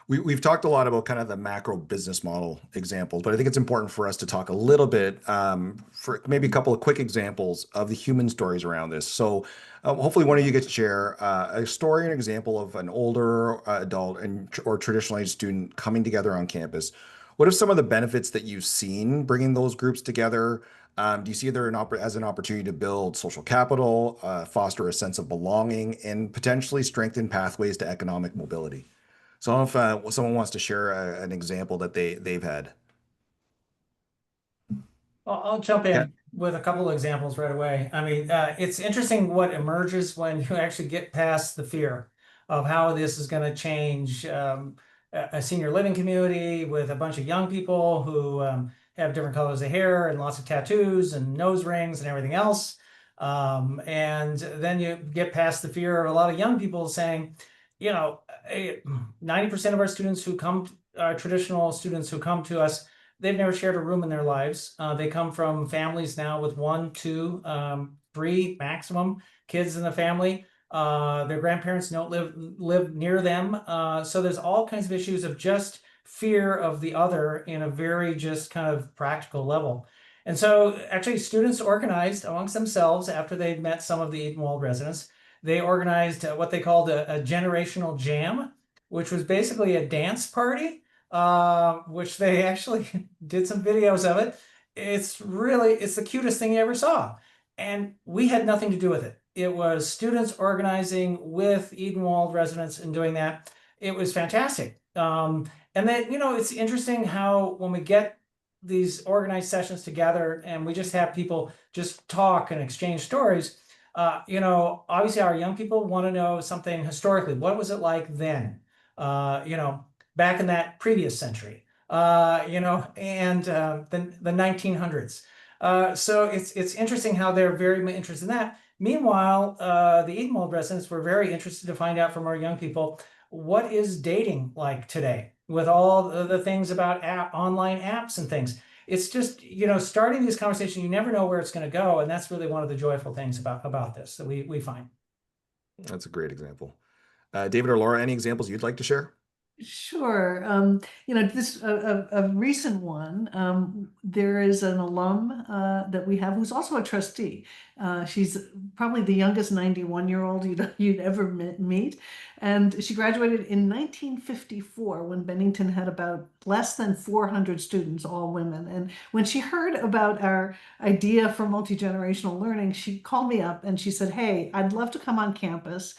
We've talked a lot about kind of the macro business model examples, but I think it's important for us to talk a little bit for maybe a couple of quick examples of the human stories around this. So hopefully one of you gets to share a story, an example of an older adult or traditional age student coming together on campus. What are some of the benefits that you've seen bringing those groups together? Do you see there as an opportunity to build social capital, foster a sense of belonging, and potentially strengthen pathways to economic mobility? So I don't know if someone wants to share an example that they've had. I'll jump Yeah. in with a couple of examples right away. I mean, it's interesting what emerges when you actually get past the fear of how this is going to change a senior living community with a bunch of young people who have different colors of hair and lots of tattoos and nose rings and everything else. And then you get past the fear of a lot of young people saying, you know, 90% of our students who come, traditional students who come to us, they've never shared a room in their lives. They come from families now with 1, 2, 3 maximum kids in the family. Their grandparents don't live near them. So there's all kinds of issues of just fear of the other in a very just kind of practical level. And so actually students organized amongst themselves after they'd met some of the Edenwald residents. They organized what they called a generational jam, which was basically a dance party, which they actually did some videos of it. It's the cutest thing you ever saw. And we had nothing to do with it. It was students organizing with Edenwald residents and doing that. It was fantastic. And then, you know, it's interesting how when we get these organized sessions together and we just have people just talk and exchange stories, you know, obviously our young people want to know something historically. What was it like then? You know, back in that previous century, you know, and the 1900s. So it's interesting how they're very interested in that. Meanwhile, the Edenwald residents were very interested to find out from our young people, what is dating like today with all the things about online apps and things. It's just, you know, starting these conversations, you never know where it's going to go. And that's really one of the joyful things about this that we find. That's a great example. David or Laura, any examples you'd like to share? Sure. You know, this a recent one. There is an alum that we have who's also a trustee. She's probably the youngest 91-year-old you'd ever meet, and she graduated in 1954 when Bennington had about less than 400 students, all women. And when she heard about our idea for multi-generational learning, she called me up and she said, "Hey, I'd love to come on campus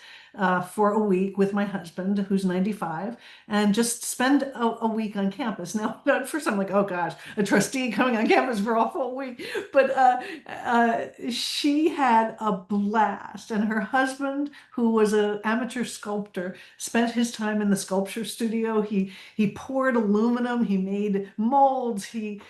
for a week with my husband, who's 95, and just spend a week on campus." Now, at first I'm like, oh gosh, a trustee coming on campus for a full week. But she had a blast. And her husband, who was an amateur sculptor, spent his time in the sculpture studio. He poured aluminum aluminum, he made molds, he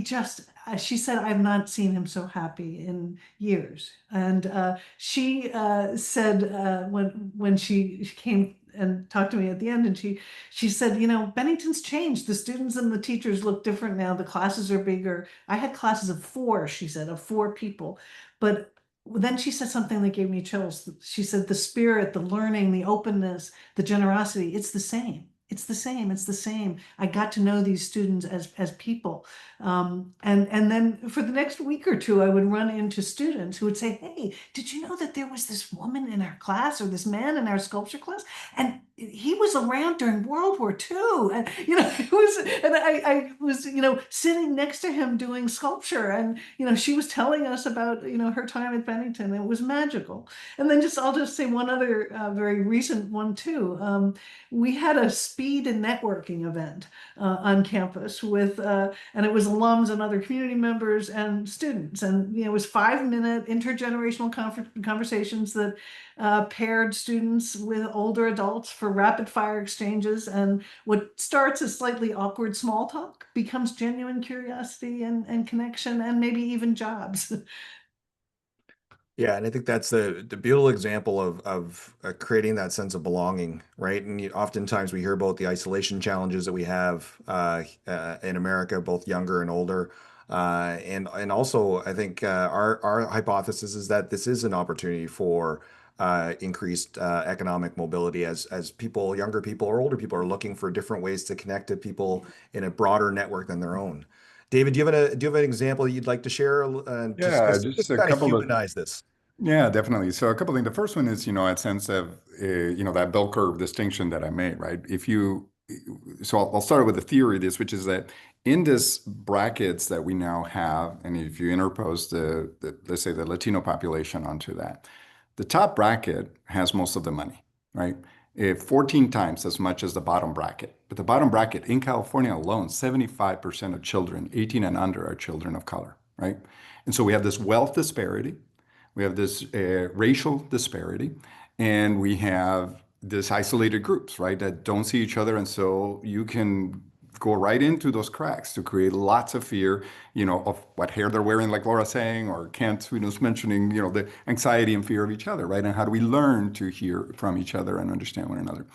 just, she said, I've not seen him so happy in years. And she said when she came and talked to me at the end, and she said, you know, Bennington's changed. The students and the teachers look different now. The classes are bigger. I had classes of 4, she said, of 4 people. But then she said something that gave me chills. She said, the spirit, the learning, the openness, the generosity, it's the same. It's the same. It's the same. I got to know these students as people. And then for the next week or two, I would run into students who would say, hey, did you know that there was this woman in our class or this man in our sculpture class? And he was around during World War II. And, you know, it was, and I was, you know, sitting next to him doing sculpture. And, you know, she was telling us about, you know, her time at Bennington. It was magical. And then I'll just say one other very recent one too. We had a speed and networking event on campus with, and it was alums and other community members and students. And, you know, it was 5-minute intergenerational conversations that paired students with older adults for rapid fire exchanges. And what starts as slightly awkward small talk becomes genuine curiosity and connection and maybe even jobs. Yeah, and I think that's the beautiful example of creating that sense of belonging, right? And oftentimes we hear about the isolation challenges that we have in America, both younger and older. And also, I think our hypothesis is that this is an opportunity for increased economic mobility as people, younger people or older people, are looking for different ways to connect to people in a broader network than their own. David, do you have an example you'd like to share Yeah, just just a kind of couple of humanize this? Yeah, definitely. So a couple of things. The first one is, a sense of, that bell curve distinction that I made, right? So I'll start with the theory of this, which is that in this brackets that we now have, and if you interpose let's say the Latino population onto that, the top bracket has most of the money, right? 14 times as much as the bottom bracket. But the bottom bracket in California alone, 75% of children 18 and under are children of color, right? And so we have this wealth disparity. We have this racial disparity, and we have this isolated groups, right, that don't see each other. And so you can go right into those cracks to create lots of fear, of what hair they're wearing, like Laura saying, or Kent, who was mentioning, the anxiety and fear of each other, right? And how do we learn to hear from each other and understand one another?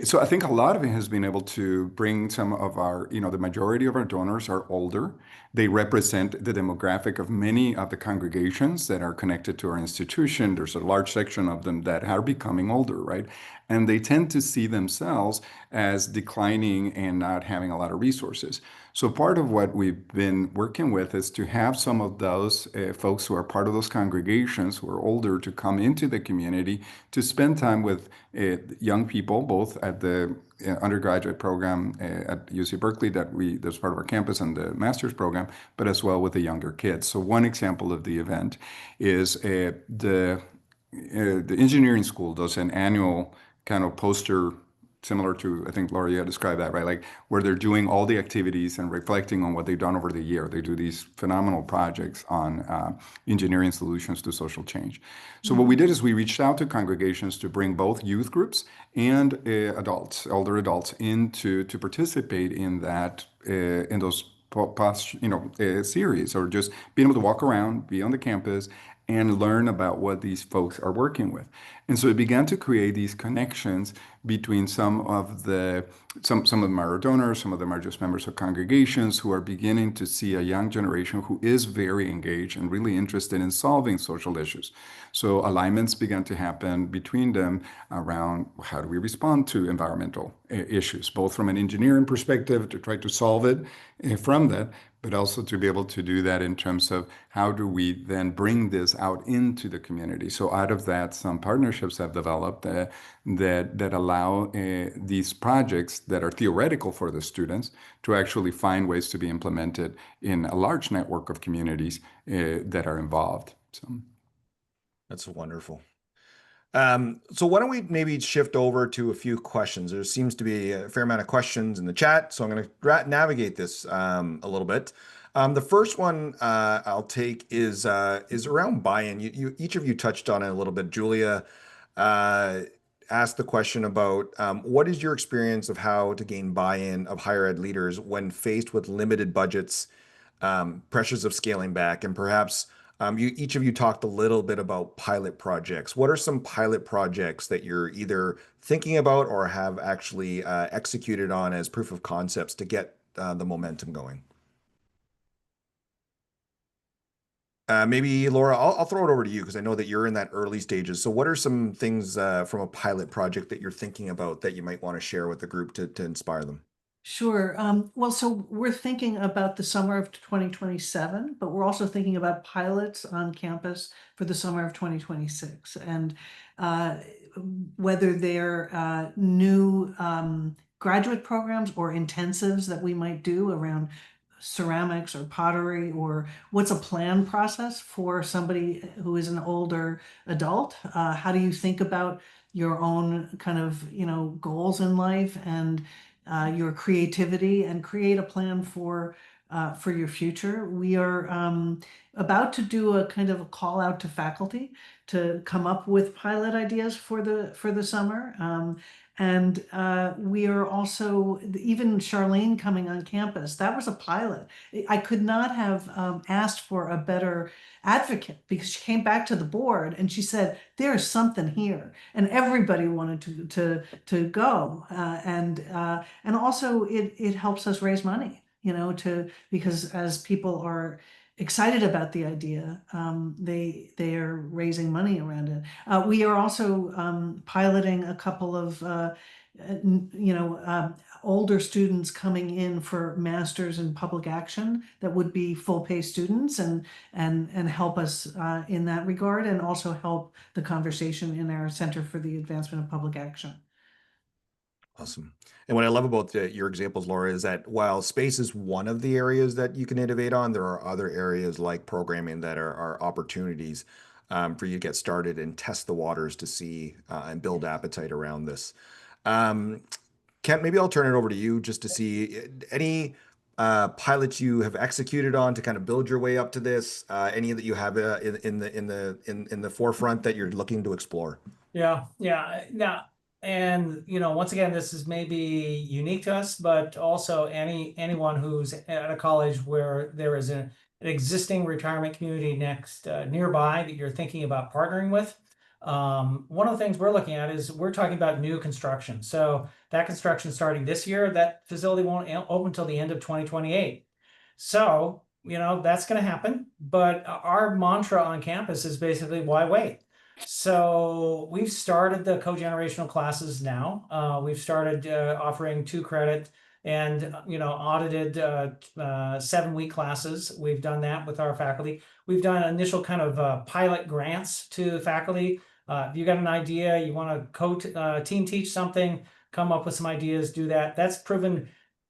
So I think a lot of it has been able to bring some of our, the majority of our donors are older. They represent the demographic of many of the congregations that are connected to our institution. There's a large section of them that are becoming older, right? And they tend to see themselves as declining and not having a lot of resources. So part of what we've been working with is to have some of those folks who are part of those congregations who are older to come into the community to spend time with young people, both at the undergraduate program at UC Berkeley that's part of our campus and the master's program, but as well with the younger kids. So one example of the event is the engineering school does an annual kind of poster similar to, I think Laura described that, right? Like where they're doing all the activities and reflecting on what they've done over the year. They do these phenomenal projects on engineering solutions to social change. So what we did is we reached out to congregations to bring both youth groups and adults, older adults, to participate in that in those past series, or just being able to walk around, be on the campus, and learn about what these folks are working with. And so it began to create these connections between some of them are our donors, some of them are just members of congregations who are beginning to see a young generation who is very engaged and really interested in solving social issues. So alignments began to happen between them around how do we respond to environmental issues, both from an engineering perspective to try to solve it from that, but also to be able to do that in terms of how do we then bring this out into the community. So out of that, some partnerships have developed that allow these projects that are theoretical for the students to actually find ways to be implemented in a large network of communities that are involved. So That's wonderful. So why don't we maybe shift over to a few questions? There seems to be a fair amount of questions in the chat, so I'm going to navigate this a little bit. The first one I'll take is around buy-in. Each of you touched on it a little bit. Julia ask the question about what is your experience of how to gain buy-in of higher ed leaders when faced with limited budgets, pressures of scaling back, and perhaps each of you talked a little bit about pilot projects. What are some pilot projects that you're either thinking about or have actually executed on as proof of concepts to get the momentum going? Maybe Laura, I'll throw it over to you because I know that you're in that early stages. So what are some things from a pilot project that you're thinking about that you might want to share with the group to inspire them? Sure. Well, so we're thinking about the summer of 2027, but we're also thinking about pilots on campus for the summer of 2026. And whether they're new graduate programs or intensives that we might do around ceramics or pottery, or what's a plan process for somebody who is an older adult? How do you think about your own kind of, goals in life and your creativity, and create a plan for your future? We are about to do a kind of a call out to faculty to come up with pilot ideas for the summer. And we are also, even Charlene coming on campus, that was a pilot. I could not have asked for a better advocate, because she came back to the board and she said, there's something here. And everybody wanted to go. And also it helps us raise money, because as people are excited about the idea, they are raising money around it. We are also piloting a couple of older students coming in for masters in public action that would be full pay students, and help us in that regard, and also help the conversation in our Center for the Advancement of Public Action. Awesome. And what I love about your examples, Laura, is that while space is one of the areas that you can innovate on, there are other areas like programming that are opportunities for you to get started and test the waters to see and build appetite around this. Kent, maybe I'll turn it over to you just to see any pilots you have executed on to kind of build your way up to this. Any that you have in the forefront that you're looking to explore. Yeah. And once again, this is maybe unique to us, but also anyone who's at a college where there is an existing retirement community nearby that you're thinking about partnering with. One of the things we're looking at is we're talking about new construction. So that construction starting this year, that facility won't open until the end of 2028. So, that's going to happen. But our mantra on campus is basically, why wait? So we've started the cogenerational classes now. We've started offering 2 credit and audited 7-week classes. We've done that with our faculty. We've done initial kind of pilot grants to faculty. If you got an idea, you want to team teach something, come up with some ideas, do that. That's proven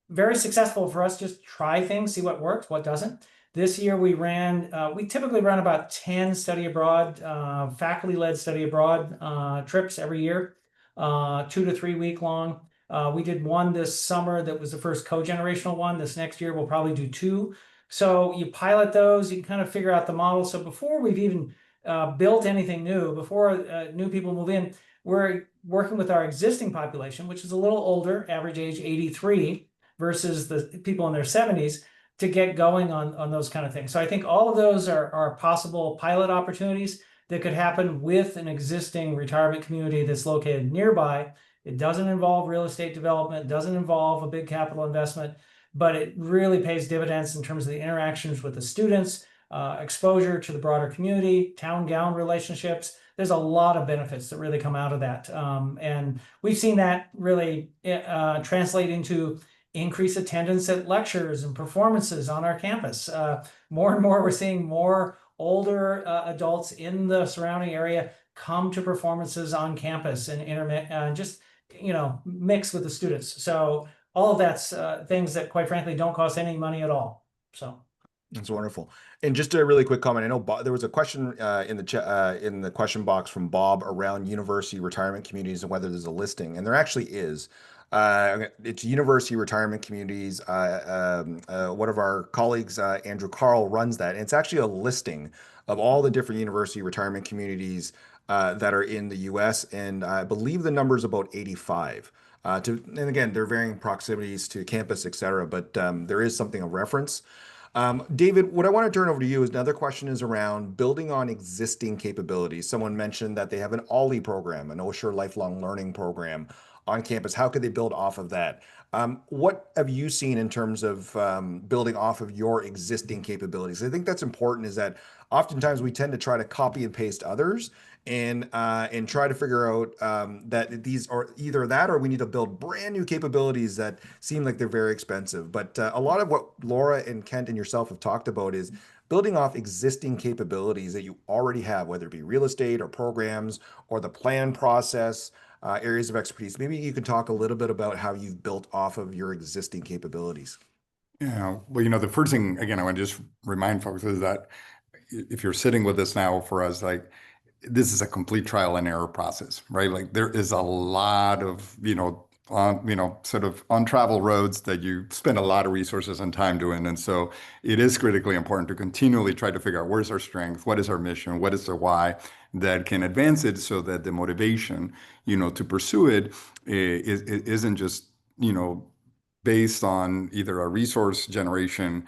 very successful for us. Just try things, see what works, what doesn't. This year we typically run about 10 study abroad, faculty-led study abroad trips every year, 2 to 3 week long. We did one this summer that was the first cogenerational one. This next year we'll probably do 2. So you pilot those, you can kind of figure out the model. So before we've even built anything new, before new people move in, we're working with our existing population, which is a little older, average age 83, versus the people in their 70s, to get going on those kind of things. So I think all of those are possible pilot opportunities that could happen with an existing retirement community that's located nearby. It doesn't involve real estate development, doesn't involve a big capital investment, but it really pays dividends in terms of the interactions with the students, exposure to the broader community, town-gown relationships. There's a lot of benefits that really come out of that. And we've seen that really translate into increased attendance at lectures and performances on our campus. More and more, we're seeing more older adults in the surrounding area come to performances on campus and just mix with the students. So all of that's things that, quite frankly, don't cost any money at all. So That's wonderful. And just a really quick comment. I know there was a question in the in the question box from Bob around university retirement communities and whether there's a listing, and there actually is. It's university retirement communities. One of our colleagues, Andrew Carl, runs that, and it's actually a listing of all the different university retirement communities that are in the U.S. And I believe the number is about 85. And again, they're varying proximities to campus, et cetera, but there is something of reference. David, what I want to turn over to you is another question is around building on existing capabilities. Someone mentioned that they have an OLLI program, an OSHR lifelong learning program on campus. How could they build off of that? What have you seen in terms of building off of your existing capabilities? I think that's important is that oftentimes we tend to try to copy and paste others and try to figure out that these are either that or we need to build brand new capabilities that seem like they're very expensive. But a lot of what Laura and Kent and yourself have talked about is building off existing capabilities that you already have, whether it be real estate or programs or the plan process, areas of expertise. Maybe you can talk a little bit about how you've built off of your existing capabilities. Yeah, well, the first thing, again, I want to just remind folks is that if you're sitting with us now for us, like this is a complete trial and error process, right? Like there is a lot of, sort of untraveled roads that you spend a lot of resources and time doing. And so it is critically important to continually try to figure out where's our strength, what is our mission, what is the why that can advance it so that the motivation, to pursue it isn't just, based on either a resource generation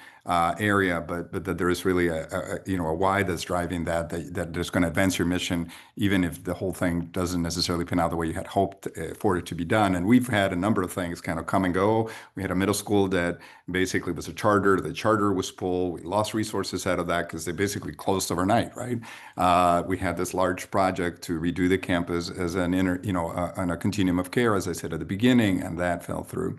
area, but that there is really a why that's driving that is going to advance your mission, even if the whole thing doesn't necessarily pan out the way you had hoped for it to be done. And we've had a number of things kind of come and go. We had a middle school that basically was a charter. The charter was full. We lost resources out of that because they basically closed overnight, right? We had this large project to redo the campus as on a continuum of care, as I said at the beginning, and that fell through.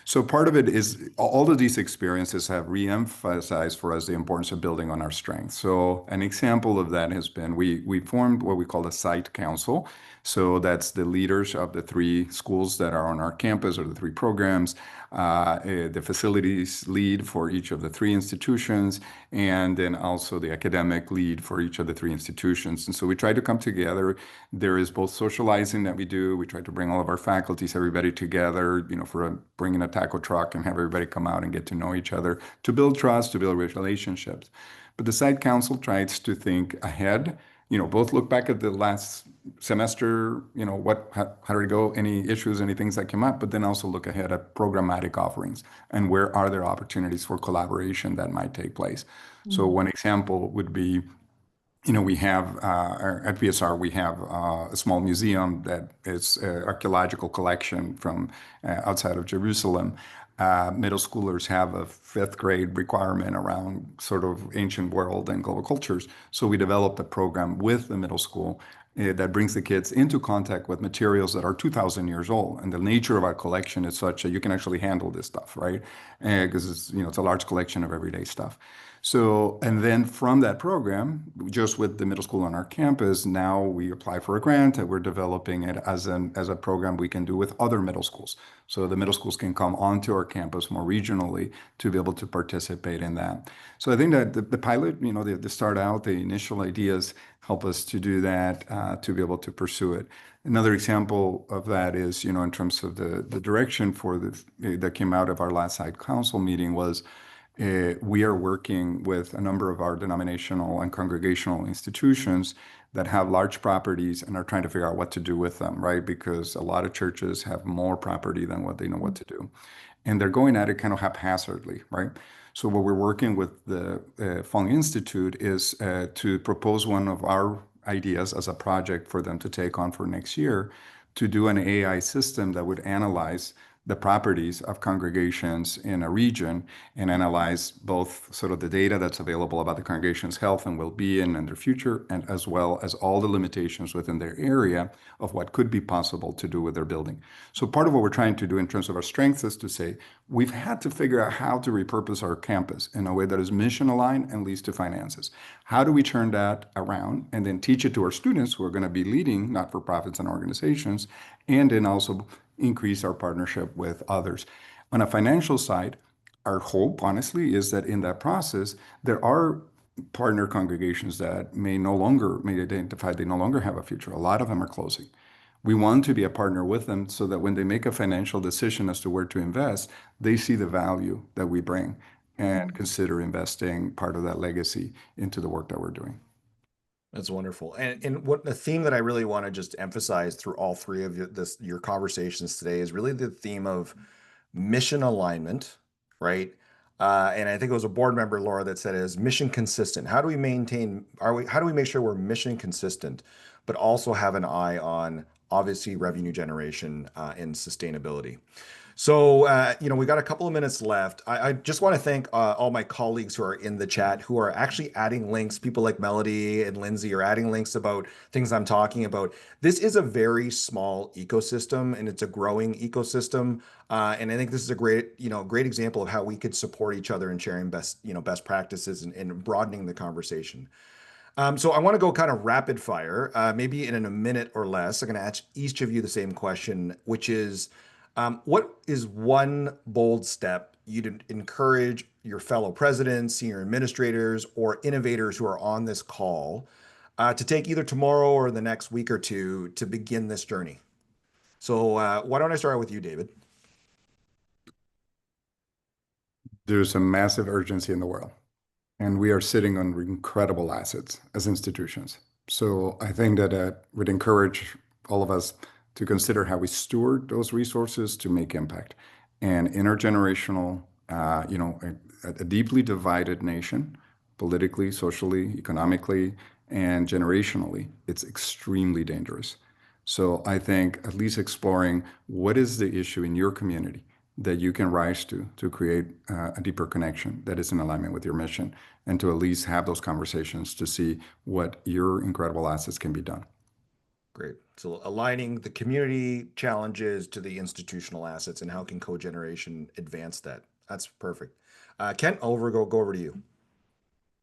So part of it is all of these experiences have re-emphasized for us the importance of building on our strengths. So an example of that has been we formed what we call a site council. So that's the leaders of the 3 schools that are on our campus or the 3 programs, the facilities lead for each of the 3 institutions, and then also the academic lead for each of the 3 institutions. And so we try to come together. There is both socializing that we do. We try to bring all of our faculties, everybody together, for bringing a taco truck and have everybody come out and get to know each other, to build trust, to build relationships. But the site council tries to think ahead, both look back at the last semester, how did it go, any issues, any things that came up, but then also look ahead at programmatic offerings and where are there opportunities for collaboration that might take place. Mm-hmm. So one example would be, we have at PSR, we have a small museum that is an archaeological collection from outside of Jerusalem. Middle schoolers have a 5th grade requirement around sort of ancient world and global cultures. So we developed a program with the middle school that brings the kids into contact with materials that are 2,000 years old. And the nature of our collection is such that you can actually handle this stuff, right? Because it's a large collection of everyday stuff. So, and then from that program, just with the middle school on our campus, now we apply for a grant and we're developing it as a program we can do with other middle schools. So the middle schools can come onto our campus more regionally to be able to participate in that. So I think that the pilot, the start out, the initial ideas help us to do that, to be able to pursue it. Another example of that is, in terms of the direction that came out of our last site council meeting was, we are working with a number of our denominational and congregational institutions that have large properties and are trying to figure out what to do with them, right? Because a lot of churches have more property than what they know what to do. And they're going at it kind of haphazardly, right? So what we're working with the Fung Institute is to propose one of our ideas as a project for them to take on for next year, to do an AI system that would analyze the properties of congregations in a region and analyze both sort of the data that's available about the congregation's health and well-being and their future, and as well as all the limitations within their area of what could be possible to do with their building. So part of what we're trying to do in terms of our strengths is to say, we've had to figure out how to repurpose our campus in a way that is mission aligned and leads to finances. How do we turn that around and then teach it to our students who are going to be leading not-for-profits and organizations, and then also increase our partnership with others. On a financial side, our hope, honestly, is that in that process, there are partner congregations that may identify they no longer have a future. A lot of them are closing. We want to be a partner with them so that when they make a financial decision as to where to invest, they see the value that we bring and consider investing part of that legacy into the work that we're doing. That's wonderful. And what the theme that I really want to just emphasize through all three of your conversations today is really the theme of mission alignment, right? And I think it was a board member, Laura, that said is mission consistent. How do we how do we make sure we're mission consistent, but also have an eye on obviously revenue generation and sustainability? So, we got a couple of minutes left. I just want to thank all my colleagues who are in the chat who are actually adding links. People like Melody and Lindsay are adding links about things I'm talking about. This is a very small ecosystem and it's a growing ecosystem. And I think this is a great example of how we could support each other in sharing best practices and broadening the conversation. So I want to go kind of rapid fire, maybe in a minute or less. I'm going to ask each of you the same question, which is, what is one bold step you'd encourage your fellow presidents, senior administrators, or innovators who are on this call to take either tomorrow or the next week or two to begin this journey? So why don't I start with you, David? There's a massive urgency in the world, and we are sitting on incredible assets as institutions. So I think that would encourage all of us to consider how we steward those resources to make impact. And intergenerational, a deeply divided nation, politically, socially, economically, and generationally, it's extremely dangerous. So I think at least exploring what is the issue in your community that you can rise to create a deeper connection that is in alignment with your mission, and to at least have those conversations to see what your incredible assets can be done. Great. So aligning the community challenges to the institutional assets and how can cogeneration advance that? That's perfect. Kent, go over to you.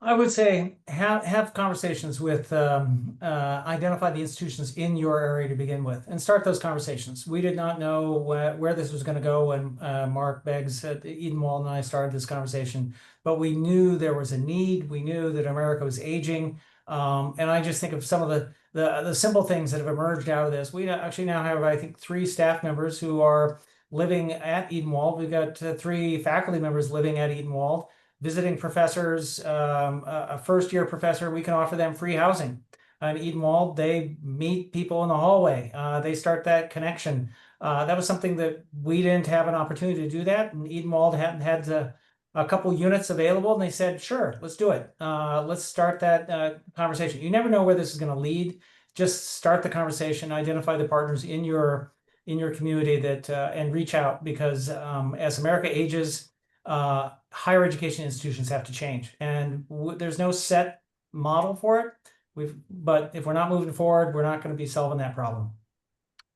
I would say have conversations with identify the institutions in your area to begin with, and start those conversations. We did not know where this was going to go when Mark Beggs at Edenwald and I started this conversation, but we knew there was a need. We knew that America was aging, and I just think of some of the simple things that have emerged out of this. We actually now have, I think, 3 staff members who are living at Edenwald. We've got 3 faculty members living at Edenwald. Visiting professors, a first-year professor, we can offer them free housing. In Edenwald, they meet people in the hallway. They start that connection. That was something that we didn't have an opportunity to do that. And Edenwald hadn't had a couple units available, and they said, sure, let's do it. Let's start that conversation. You never know where this is going to lead. Just start the conversation, identify the partners in your community that and reach out, because as America ages, higher education institutions have to change, and there's no set model for it. But if we're not moving forward, we're not going to be solving that problem.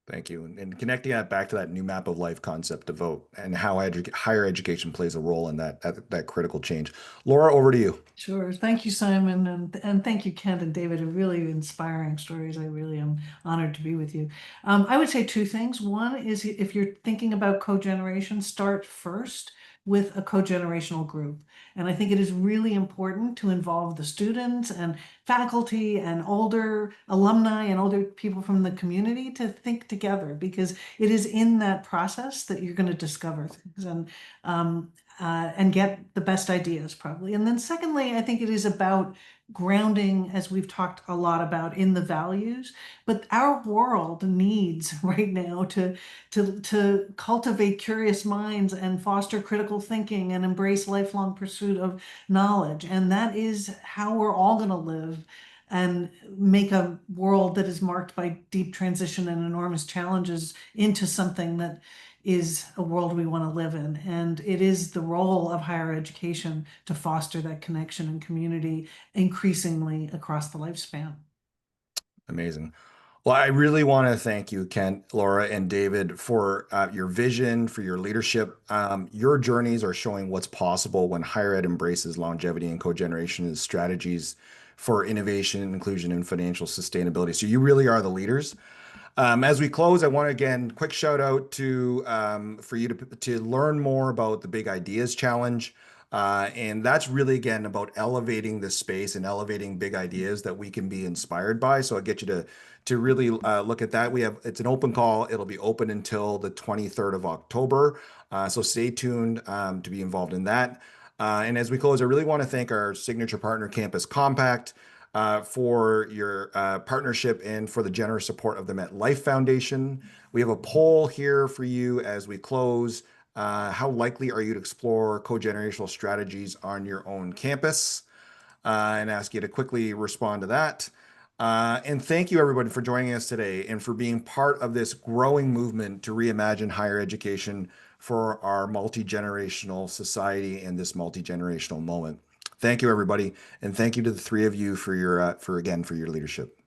Thank you. And connecting that back to that new map of life concept to vote and how higher education plays a role in that critical change. Laura, over to you. Sure. Thank you, Simon. And thank you, Kent and David. Really inspiring stories. I really am honored to be with you. I would say 2 things. One is, if you're thinking about cogeneration, start first with a cogenerational group. And I think it is really important to involve the students and faculty and older alumni and older people from the community to think together, because it is in that process that you're going to discover things and get the best ideas, probably. And then secondly, I think it is about grounding, as we've talked a lot about, in the values. But our world needs right now to cultivate curious minds and foster critical thinking and embrace lifelong pursuit of knowledge. And that is how we're all going to live and make a world that is marked by deep transition and enormous challenges into something that is a world we want to live in. And it is the role of higher education to foster that connection and community increasingly across the lifespan. Amazing. Well, I really want to thank you, Kent, Laura, and David, for your vision, for your leadership. Your journeys are showing what's possible when higher ed embraces longevity and cogeneration as strategies for innovation, inclusion, and financial sustainability. So you really are the leaders. As we close, I want to again quick shout out to for you to learn more about the Big Ideas Challenge. And that's really again about elevating this space and elevating big ideas that we can be inspired by. So I get you to really look at that. It's an open call. It'll be open until the 23rd of October. So stay tuned to be involved in that. And as we close, I really want to thank our signature partner, Campus Compact, for your partnership and for the generous support of the MetLife Foundation. We have a poll here for you as we close. How likely are you to explore cogenerational strategies on your own campus? And ask you to quickly respond to that. And thank you, everybody, for joining us today and for being part of this growing movement to reimagine higher education for our multi-generational society and this multi-generational moment. Thank you, everybody, and thank you to the three of you for your for your leadership.